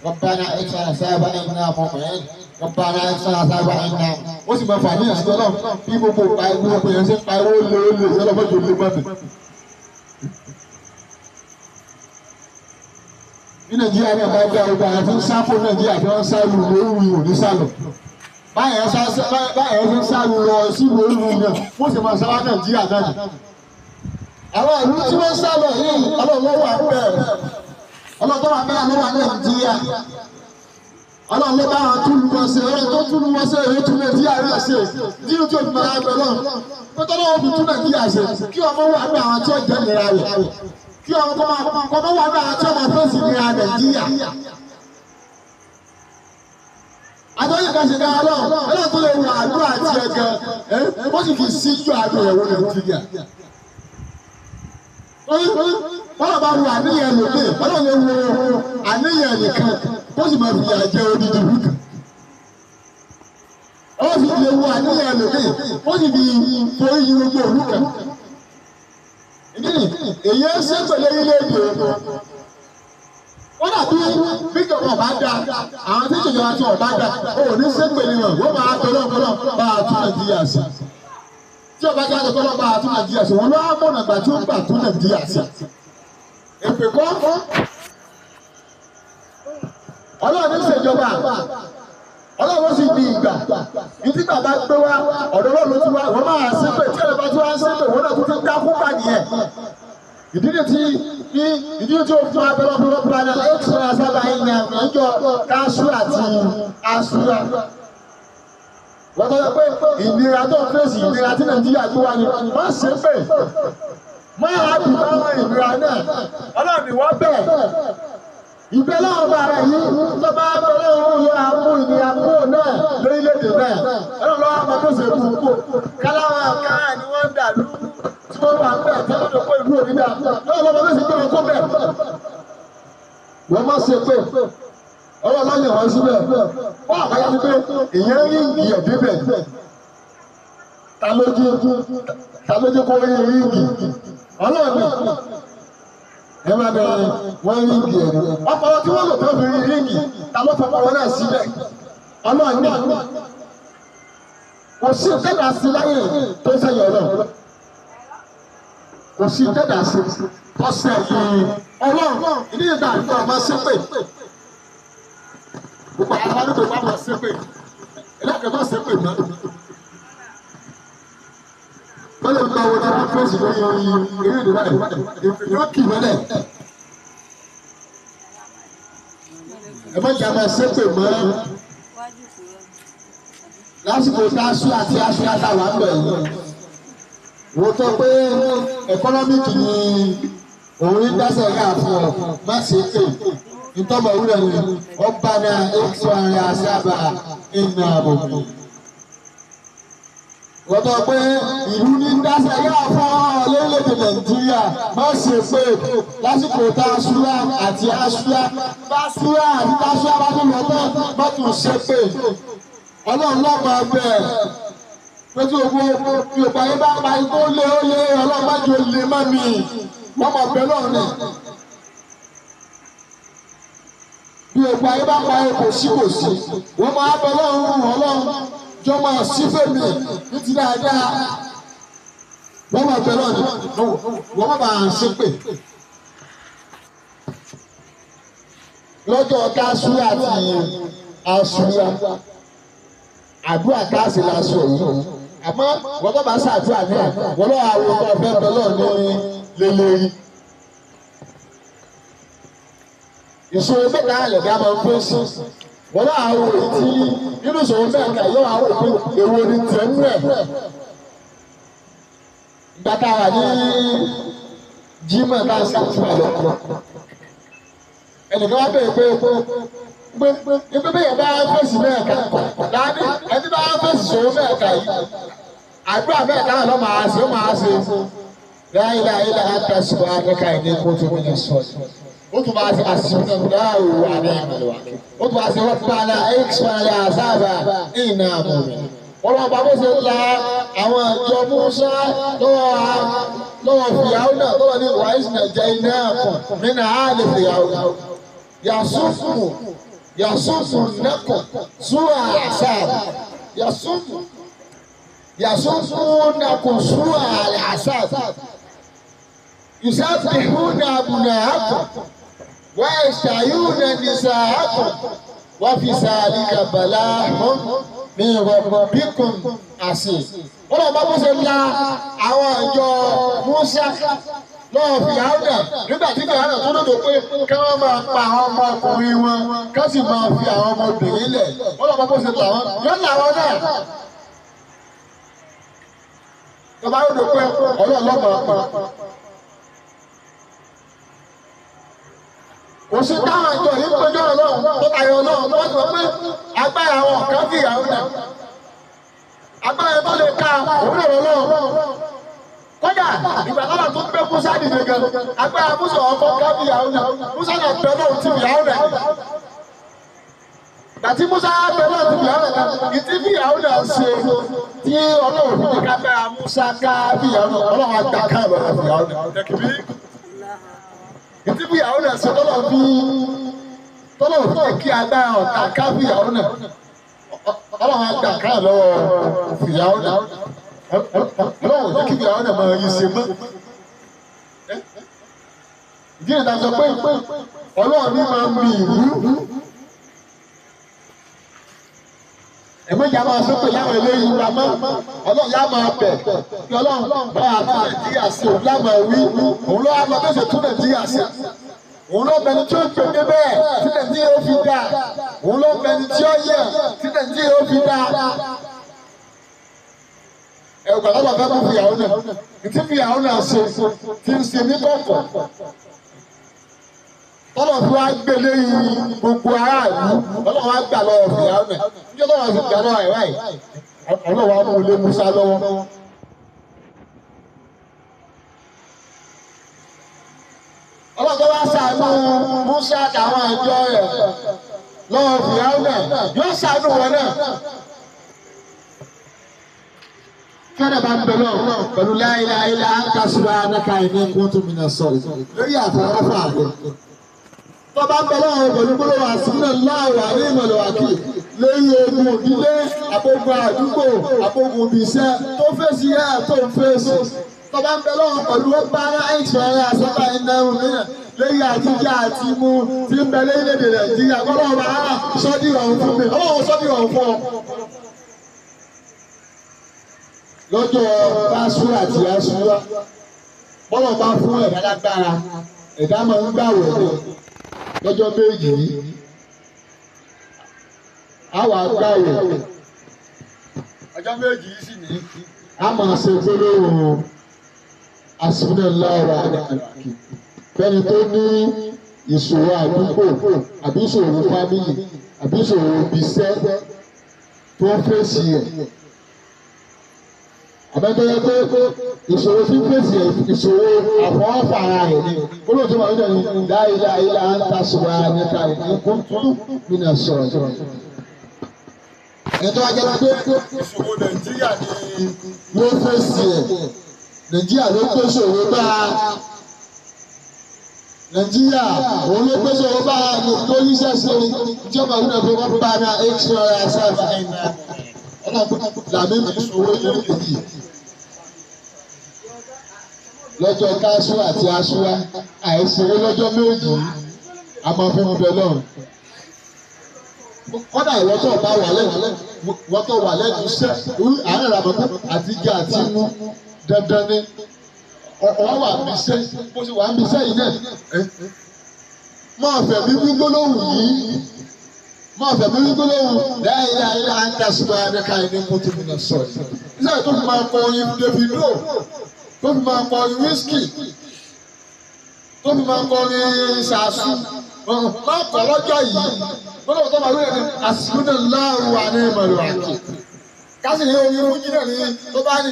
Rabbana iksir al-ahzaba inna mu'min Rabbana iksir al-ahzaba inna. ó sì máa fà ní ìyàsí ọlọ́run bí gbogbo gbogbo yẹn ṣe ń pa owó lé ọlọ́mọdé olè mọ́tò. ní Nàìjíríà náà bá dá ọgbà àti ń sá fún Nàìjíríà tí wọ́n ń sálù lórí òní sálọ. báyẹn ṣe ń sálù lọ sí lórí náà wọ́n sì máa sáwá Nàìjíríà náà. àwọn ìlú tí wọ́n ń sálọ yìí ọlọ́run wà bẹ́ẹ̀. ọlọ́tọ́ wa bẹ́ẹ̀ ló wà ní Nàìjíríà Ọlọ́run ló bá wọn túlù wọn ṣe ọ̀rọ̀ tó túlù wọn ṣe èyí tún Nàìjíríà náà ṣe nínú tí o fi máa bẹ̀ náà pẹ́tọ́ lọ́wọ́ fi tún Nàìjíríà ṣe kí ọmọ wà ní àwọn tí ó jẹ́ nira rẹ̀ kí ọmọ wà ní àwọn tí ó máa fèsì nira Nàìjíríà. Àtọ́jú kan ṣe dáa Ọlọ́run tó lè wọ àdúrà àti ẹ̀gẹ́ ó sì fi síjú àdúrà ẹ̀wọ̀ Nàìjíríà. Bọ́lá bá wo àníyàn lòdì, Ọlọ́run lè wo àníyàn nìkan, ó sì máa fi àjẹ odidi wúkà. Ó sì lè wo àníyàn lòdì, ó sì fi forí yí gbogbo òwúkà. Ìdílé, èyí ń ṣe pẹ̀lú orílẹ̀-èdè ọ̀dọ́. Wọ́n dàbí bíjọba ọ̀bá dá, àwọn tí ìjọba tí ọ̀bá dá, ó ní ṣe pẹ̀lú wọn, wọ́n máa tọ́lọ́ bá a tún Nàìjíríà sí. Tí ọba jáde tọ́lọ́ bá a tún Nàìjíríà sí, wọ́n lọ́wọ́ mọ̀nà gbà tí ó gbà tún Nàìjíríà sí. Èpè kọ́ Ọlọ́run ní ìṣèjọba Ọlọ́run sì di ìgbà ìdí bàbá gbé wá ọ̀dọ̀ Ọlọ́run tí wọ́n máa ṣépè tí ẹ̀rọ bá tí wọ́n ṣépè wọ́n náà tún ti dá fún pàdéyẹ. Ìdí tí ó fún abẹ́rẹ́ fún ọ̀pọ̀ àná ẹ̀kọ́ sábà ìyàn ẹ̀jọ̀ káṣú àti aṣúra. Wọ́n tọ́jú pé ìnira tó ń fèsì ìnira tí Nàìjíríà gbé wá ni wọ́n ṣépè. Máa dùn báwọn ìnira náà Ọlọ́run ni wọ́n bẹ̀. Ìbẹ́ láwọn bá rẹ̀ yìí tó bá bẹ̀rẹ̀ òun yọ àmú ìnira kúrò náà lórílẹ̀-èdè náà. Ọlọ́run lọ́wọ́ máa tó ṣe kú kú. Káláwọn káà ni wọ́n dà lú tí wọ́n wà bẹ́ẹ̀ tí wọ́n lè kó ìlú òdìdá. Ọlọ́run lọ́wọ́ máa tó ṣe pé wọ́n kó bẹ̀. Wọ́n máa ṣe pé Ọlọ́run lọ́yẹ̀ wọ́n síbẹ̀. Wọ́n àbáyá ni pé èèyàn rí ìyẹ̀ débẹ̀. Ta lójú kó rí ríǹgì. Ọlọ́run ẹ máa bẹ̀rẹ̀ wọ́n ríǹgì ẹ̀rí. Ọpọlọ tí wọ́n lò tó fi rí ríǹgì, ta ló fọpọlọ náà sílẹ̀? Ọlọ́run ní kò sí ìtẹ́dà sí láyé tó sẹ́yìn Ọlọ́run. Kò sí ìtẹ́dà sí tó sẹ́yìn Ọlọ́run. Ìdí ìgbà àdúgbò ọmọ ṣépè. Gbogbo àwọn àdúgbò bá wọn ṣépè. Ẹlẹ́kẹ̀ẹ́ bá ṣépè mọ́. Wọ́n lè gba owó náà fèsì lórí eré ìdìbò ìwọ́n kì í mọ́lẹ̀. Ẹ má jà máa ṣépè mọ́. Lásìkò tá a sú àti aṣọ àtàwà ń bẹ̀ yìí. Wọ́n tọ́ pé ẹ̀kọ́nọ́mìkì ni òun ń dáṣẹ̀ yá fún ọ, má ṣe pè. Ìtọ́mọ̀ òwúrọ̀ ni ọba náà èso àrẹ àṣàbà ìnà àbòmí. Wọ́n tọ́ pé ìlú ní dáṣẹ̀ yá fún orílẹ̀-èdè Nàìjíríà má ṣe pé lásìkò tá a ṣúra àti aṣúra bá ṣúra àti aṣúra bá tún lọ tán bá tún ṣe pé Ọlọ́run lọ́gbà bẹ́ẹ̀ pé tí Yorùbá yẹn bá pa ikú lé ó lé Ọlọ́run bá jò lè má mi wọ́n mọ̀ bẹ́ẹ̀ lọ́rùn ni. Bí Yorùbá yẹn bá pa ikú sí kò sí wọ́n máa bẹ lọ́rùn Ọlọ́run jọ máa sí fèmí ní ti dáadáa wọ́n máa bẹ lọ́rùn wọ́n máa bá a ṣe pé. Lọ́jọ́ káṣúra àti aṣúra àdúrà káàsì lásù yìí àmọ́ wọ́n tó bá ṣàdúrà náà wọ́n lọ́wọ́ àwọn ọmọ ọ̀fẹ́ bẹ́lọ̀ ní lélẹ́rí. Ìṣòro mẹ́ta àlẹ́dá máa ń fèsì wọ́n lọ́wọ́ àwọn òwe tí nínú ìṣòro mẹ́ta yóò àwọn òwe èwo ni tẹ̀ ń rẹ̀. Ìgbà tá a wà ní Jímọ̀ tá a ṣàtúnṣe lọ́kọ̀ ẹnìkan wá bẹ̀rẹ̀ pé ibi bẹ́ẹ̀ bá fèsì mẹ́ẹ̀ka láàbí ẹni bá fèsì sòwò mẹ́ẹ̀ka yìí àdúrà mẹ́ẹ̀ka náà lọ́ máa ṣe ó máa ṣe láyé àtàṣùwọ̀ akẹ́kọ̀ọ́ ẹ̀ní kó tó wọ́n yẹn sọ ó tún máa ṣe àṣìṣe náà wò wà ní ìmọ̀lẹ́wà ó tún máa ṣe wọ́n pa náà ẹ̀ẹ́kṣọ́nà àṣàbà ìnà àmọ̀mí. Wọ́n lọ́wọ́ bàbá ṣe la àwọn ìjọ Mùsá lọ́wọ́ fìyàwó náà lọ́wọ́ ní wàhálà nàìjíríà iná kan nínú àlè fìyàwó yasufu nako zuwa asab yasufu nako zuwa asab yusabbihuna abnaakum wa yastahiyuna nisaakum wa fi zalika bala'un min rabbikum azim. Wọ́n lọ bá bó ṣe la àwọn ìjọ Mùsá lọ́wọ́ fìyàwó nígbà tí fìyàwó tó lòdò pé ká wọ́n máa pa àwọn ọmọkùnrin wọn ká sì máa fi àwọn ọmọbìnrin lẹ̀ wọ́n lọ́wọ́ bó ṣe tà wọ́n yóò là wọ́n náà. Tọ́ba yóò dò pé ọlọ́ọ̀lọ́mọ pa. Òsì táwọn àjọ yìí ń péjọ ọlọ́run tó tayọ ọlọ́run wọ́n sọ pé agbára àwọn kan fìyàwó náà. Agbára tó lè ka òun náà lọ́wọ́. Kódà ìgbà náà tó gbé Musa dìde gan agbára Musa ọkọ kábí ìyàwó náà Musa náà bẹ náà ti ìyàwó rẹ gbàtí Musa bẹ náà ti ìyàwó rẹ ìtí bí ìyàwó náà ṣe tí Ọlọ́run fi ká bẹ Musa kábí ìyàwó náà Ọlọ́run àgbà káà lọ fún ìyàwó náà ìtí bí ìyàwó náà ṣe tọ́lọ̀ fi kí agbára ọ̀tá kábí ìyàwó náà Ọlọ́run àgbà káà lọ́wọ́ fún ìyàwó náà. Ọlọ́run jẹ́ kí ìyàwó náà máa yí ṣe mọ́. Ìdí ìta sọ pé Ọlọ́run ní máa ń mi ìlú. Ẹ̀mọ́jà máa sọ pé láwọn eléyìí wa mọ́. Ọlọ́run yá máa bẹ̀ kí Ọlọ́run bá wa tún Nàìjíríà sí òun lá máa wí. Òun ló wá máa bẹ́sẹ̀ tún Nàìjíríà sí. Òun ló bẹni tí ó gbé dé bẹ́ẹ̀ tí Nàìjíríà ó fi dá. Òun ló bẹni tí ó yẹ tí Nàìjíríà ó fi dá. Ẹ̀gbọ́n lọ́wọ́ fẹ́ kó fìyàwó náà ìtí fìyàwó náà ṣe ti ń ṣe ní kọ̀ọ̀kọ̀. Tọ́lọ̀ fi wá gbélé gbogbo aráàlú Ọlọ́run wá gbà lọ́wọ́ fìyàwó náà níjọ́ tọ́lọ̀ fi gbà lọ́wọ́ àìwá yìí Ọlọ́run wá mú ilé Musa lọ́wọ́. Ọlọ́run tó wá ṣàánú Musa àtàwọn àjọ rẹ̀ lọ́wọ́ fìyàwó náà yóò ṣàánú wọn náà. Fẹ́rẹ̀ bá ń bẹ lọ́wọ́ pẹ̀lú la ilaha illa anta subhanaka inni kuntu minas salihin. Lórí àfọwọ́fà rẹ̀. Tó bá ń bẹ lọ́wọ́ pẹ̀lú gbólóhùn hasbunallahu wa ni'mal wakeel. Lórí ogun ìdílé, àbógun àdúgbò, àbógun ibiṣẹ́ tó fèsì yá tó ń fèsì. Tó bá ń bẹ lọ́wọ́ pẹ̀lú ọgbàrá ìṣẹ̀rẹ̀ àṣọ́bà iná mìíràn. Lórí àtijọ́ àti mú tí ń bẹ lórílẹ̀-èdè Nàìjíríà. Ọlọ́run bá sọ́dí ìrọ̀rùn fún mi. Ọlọ́run sọ́dí ìrọ̀rùn fún ọ. Lọ́jọ́ Básúrà àti Àṣúrà bọ́lọ̀ bá fún ẹ̀dá lágbára ẹ̀dá máa ń gbàwẹ̀ lọ́jọ́ méjì yìí á wà gbàwẹ̀ ọjọ́ méjì yìí sì ní á máa ṣe gbólóhùn hasbunallahu wa ni'mal wakeel fẹ́ni tó ní ìṣòro àdúgbò àbí ìṣòro fámìlì àbí ìṣòro ibiṣẹ́ tó ń fèsì ẹ̀. Àbẹ̀tẹ̀yẹ pé ìṣòro tí ń fèsì ìṣòro àfọwọ́fà ara rẹ̀ ni. Gbọ́dọ̀ tó máa ń dẹ̀ni la ilaha illa anta subhanaka inni kuntu minas salihin. Ẹ̀tọ́ ajẹ́ pé ìṣòro Nàìjíríà ni ló fèsì ẹ̀. Nàìjíríà ló gbé ṣòro bá Nàìjíríà òun ló gbé ṣòro bá tó yíṣẹ́ sí ìjọba ìlú náà fi wọ́n bá náà extra research ẹ̀yìn làmì ìṣòro yóò yìí. Lọ́jọ́ káṣú àti aṣúra àìsèré lọ́jọ́ méjì a máa fi ń bẹ lọ́rùn. Kọ́dà ìwọ́n tó bá wà lẹ́nu wọ́n tó wà lẹ́nu iṣẹ́ àárín ìràbọ̀tò àti igi àti mú dandan ni ọ̀wọ́ wà mí iṣẹ́ bó ṣe wà mí iṣẹ́ yìí náà. Máa fẹ̀mí gbígbólóhùn yìí máa fẹ̀mí gbígbólóhùn la ilaha illa anta subhanaka inni kuntu minas salihin. Iṣẹ́ tó fi máa kọ oyin Davido tó fi máa kọ orin Wizkid tó fi máa kọ orin Ṣàṣù máa kọ lọ́jọ́ yìí gbọ́dọ̀ tó máa lóye ní hasbunallahu wa ni'mal wakeel. Kásì ní orin fújì náà ní ló bá ní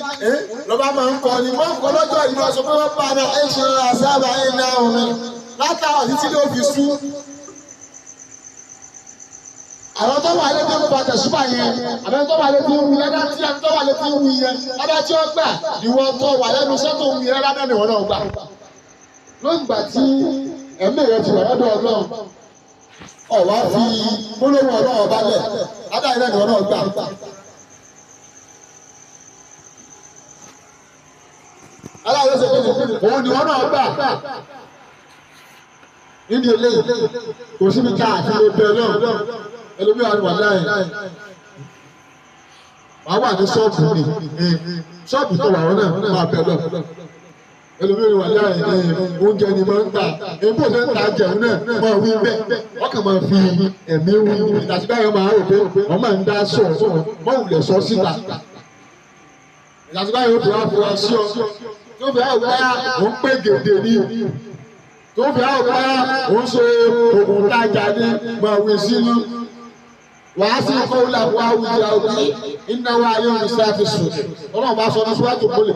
ló bá máa ń kọ ni máa ń kọ lọ́jọ́ yìí máa sọ pé wọ́n bá náà ṣe àṣàbà iná omi látàwọn títí ló fi sú. Àwọn tó wà létí ń bàtẹ̀ ṣùgbọ́n yẹn àbẹ́ tó wà létí ń wù yẹn dá tí ẹni tó wà létí ń wù yẹn ọba tí ó gbà ìwọ tó wà lẹ́nu iṣẹ́ tó ń wù yẹn ládàá nìwọ̀n náà gbà. Lóògbà tí ẹ̀mí rẹ ti wà lọ́dọ̀ Ọlọ́run ọ̀wá fi gbólóhùn Ọlọ́run balẹ̀ ládàá ilẹ̀ nìwọ̀n náà gbà. Aláwọ̀ ṣe kéde òun nìwọ̀n náà gbà. Níbi eléyìí kò síbi ká àti lè bẹ náà ẹlòmíràn wà láyé wàá wà ní ṣọ́ọ̀bù ni ṣọ́ọ̀bù tó wà wọn náà máa bẹ lọ ẹlòmíràn wà láàyè oúnjẹ ni máa ń ta èyí bó ṣe ń ta jẹun náà máa wí bẹ́ẹ̀ wọ́n kàn máa fi ẹ̀mí wí ìdásígbà yẹn máa rò pé wọ́n máa ń dá sọ mọ́ wulẹ̀ sọ síta ìdásígbà yẹn ó fi wá fún ọ sí ọ tó fi àwọn ọ̀gá òun pé gèdè ní tó fi àwọn ọ̀gá òun ṣe òògùn tajà ní máa wí sínú wàá sí kọ́ńtà wàá wùjà òbí ìnáwó ayé òun sáfì sùn ọlọ́run bá sọ ní síwájú kólé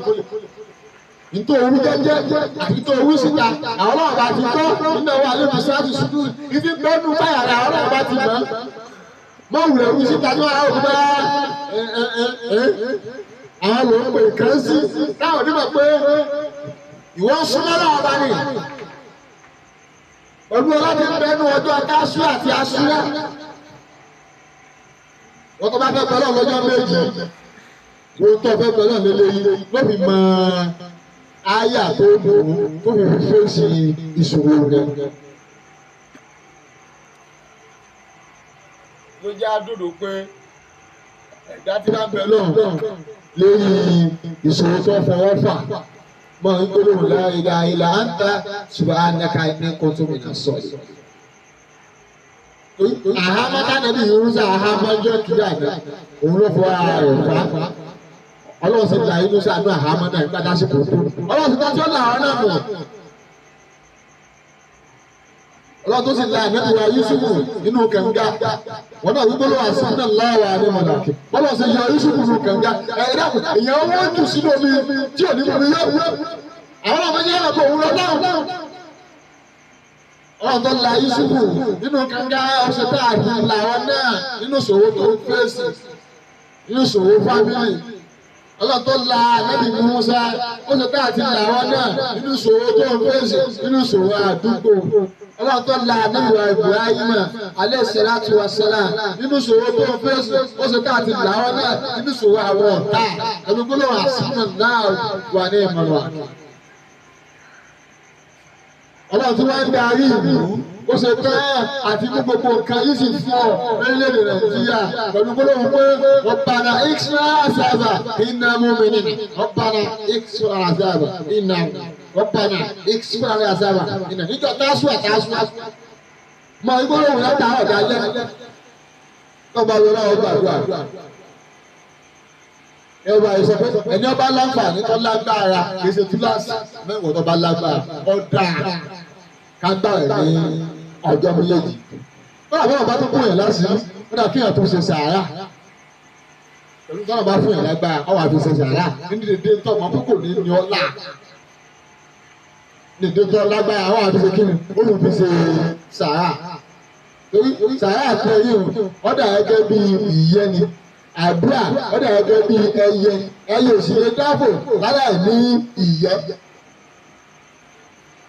nítorí owó jẹ́jẹ́ àti nítorí owó síta àwọn ọlọ́run bá ti gbọ́ ìnáwó ayé òun sáfì sùn ibi gbẹ́nu báyà rẹ̀ àwọn ọlọ́run bá ti mọ̀ mọ̀wùlẹ̀ owó síta ní wàá òkú bá àwọn ló ń pè kán sí táwọn onímọ̀ pé ìwọ́n súnmọ́ náà bá ní pẹ̀lú ọlọ́dún bẹ́nu ọjọ́ káṣú àti aṣúra wọ́n tó bá fẹ́ pẹ̀lú ọlọ́jọ́ méjì wọ́n tó fẹ́ pẹ̀lú ọlọ́lẹ́yìn ló fi mọ àyà tó dùn tó fi fèsì ìṣòro rẹ̀. ló jẹ́ àdúró pé ẹ̀dá tí wọ́n bẹ̀ lọ́wọ́ lórí ìṣòro tó fọwọ́ fà máa ń gbólóhùn la ilaha illa anta subhanaka inni kuntu minas salihin. Àhámọ́tá nàbí Yorùsá àhámọ́jọ́ kìlá àná òun ló fọ ara rẹ̀ fà á. Ọlọ́run sì là inú sànú àhámọ́tá nígbà dásìkò tó. Ọlọ́run sì dájọ́ làwọn náà mọ̀. Ọlọ́run tó sì la ànábì wa Yusufu nínú kànga. Wọ́n náà wípé ló wà sí náà láwà ní mọ̀làkì. Ọlọ́run sì yọ Yusufu nínú kànga. Ẹ̀dá ìyẹn wọ́n jù sínú omi tí ò ní mú mi yọ. Àwọn ọmọ yẹn lọ bọ̀ òun lọ dáhùn. Ọlọ́run tó la Yusufu nínú kànga ọ̀sẹ̀ tá a fi làwọn náà nínú ìṣòro tó ń fèsì nínú ìṣòro fámìlì. Ọlọ́run tó la ànábì Musa ọ̀sẹ̀ tá a ti làwọn náà nínú ìṣòro tó ń fèsì nínú ìṣòro àdúgbò. Ọlọ́run tó la ànábì wa Ibrahim alayhi salatu wa salam nínú ìṣòro tó ń fèsì ọ̀sẹ̀ tá a ti làwọn náà nínú ìṣòro àwọn ọ̀tá. Ẹ̀mí gbólóhùn àsìmọ̀ náà wà ní ìmọ̀ràn. Ọlọ́run tí wọ́n ń darí ìlú ó ṣe tán àti mú gbogbo nǹkan yìí sì fún ọ lórílẹ̀-èdè Nàìjíríà pẹ̀lú gbólóhùn pé Rabbana iksina azaba inna mu'minin Rabbana iksina azaba inna Rabbana iksina azaba inna níjọ táṣù àtàṣù mọ ìgbólóhùn látà ọ̀dà jẹ́ ọba yọrọ ọgbà àdúrà ẹwà ìsọfún ẹni ọba láǹfààní tó lágbára kì í ṣe túláàsì mẹ́wọ̀n tó bá lágbára ọ̀dà kágbá ẹ̀ ní ọjọ́ méjèèjì. Wọ́n àbá ọba tó kún yẹn lásìí wọ́n dà kí yẹn tó ṣe sàárà. Pẹ̀lú tí wọ́n bá fún yẹn lágbára ọwọ́ àfi ṣe sàárà nínú dédé tó ọmọ kókò ní ní ọlá. Ní dédé tó lágbára àwọn àfi ṣe kíni ó lù fi ṣe sàárà. Torí sàárà tó yìí ó dà gẹ́gẹ́ bí ìyẹ́ ni. Àdúrà ó dà gẹ́gẹ́ bí ẹyẹ òṣèré dáàbò láláì ní ìyẹ́.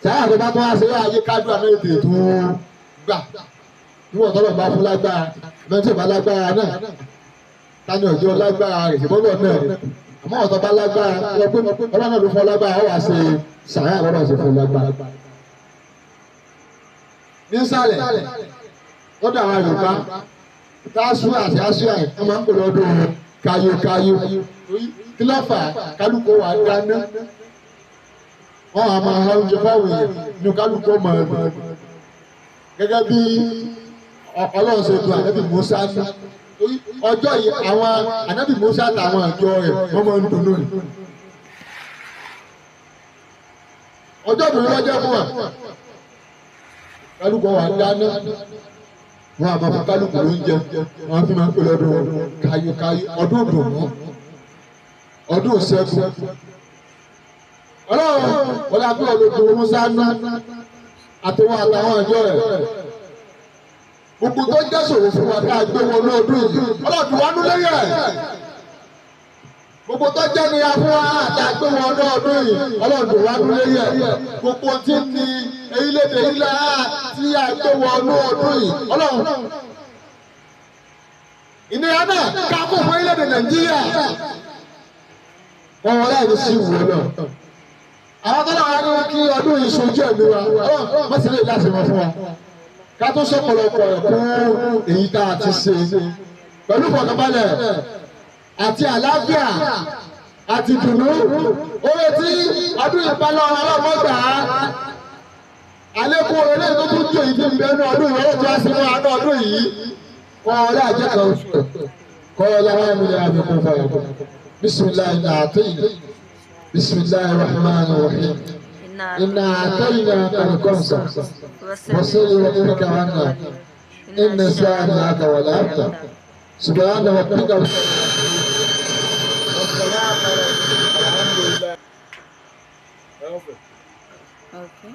Sàárà tó bá tó wá sí ayé kájú àmì ètò ètò gbà níwọ̀n tọ́lọ̀ bá fún lágbára lọ́jọ́ bá lágbára náà tani ọjọ́ lágbára rẹ̀ ṣèbọ́bọ̀ náà rẹ̀ àmọ́ ọ̀tọ̀ bá lágbára lọ pé ọlọ́run náà ló fún lágbára ó wá ṣe sàárà lọ́dọ̀ ṣe fún lágbára. Nísàlẹ̀ lọ́dọ̀ àwọn Yorùbá táṣú àti aṣọ ẹ̀ wọ́n máa ń pè lọ́dọ̀ kayokayo kí ló fà kálukú wà dáná wọ́n á máa ha oúnjẹ fáwọn èèyàn ní kálukú ọmọ ẹ̀dùn gẹ́gẹ́ bí Ọlọ́run ṣe tu ànábì Musa ní ọjọ́ yìí àwọn ànábì Musa àtàwọn àjọ rẹ̀ wọ́n máa ń dùn lónìí. Ọjọ́ ìdùnnú lọ́jọ́ fún wa kálukú wà dáná wọ́n á máa fún kálukú lóúnjẹ wọ́n á fi máa ń pè lọ́dún kayokayo ọdún ìdùnnú ọdún ìṣẹ́gun. Ọlọ́run wọlé abúlé ológun Musa ná àtọwọ́ àtàwọn àjọ rẹ̀ gbogbo tó jẹ́ ṣòro fún wa ká gbé wọn lọ́dún yìí Ọlọ́run wà nú lẹ́yìn ẹ̀ gbogbo tó jẹ́ ní afún wa àtàgbé wọn lọ́dún yìí Ọlọ́run wà nú lẹ́yìn ẹ̀ gbogbo tí ń ní erílẹ̀-èdè ilẹ̀ tí a gbé wọn lọ́dún yìí Ọlọ́run ìnira náà ká kó fún erílẹ̀-èdè Nàìjíríà wọn wọlé àìní sí ìwúrọ̀ náà. Àwọn tó náà wá ní kí ọdún yìí sojú ẹ̀mí wa wọ́n sì lè láti mọ̀ fún wa ká tó sọ̀pọ̀lọpọ̀ ẹ̀kún èyí tá a ti ṣe pẹ̀lú ìfọ̀kànbalẹ̀ àti àlàáfíà àti dùnú oore tí ọdún ìbálò ọlọ́mọgbà àlékún oore tó tún jẹ́ ìdí ìbẹ́nu ọdún yìí ọjọ́ sínú àánú ọdún yìí kọ́ ọlá àjẹkọ̀ oṣù kọ́ ọlá wọn mi lè àmì kún fọyọ̀ kún bisimilayi na àtẹ̀yìn bisimilayi rahman rahim inna àtẹ̀yìn kàlùkọ́nsà wọ́sẹ̀lẹ̀ wọ́n fi kà wọ́n náà inna sáà ní àkàwọ̀lá àbùtà subahana wọ́n fi kà wọ́n. Okay.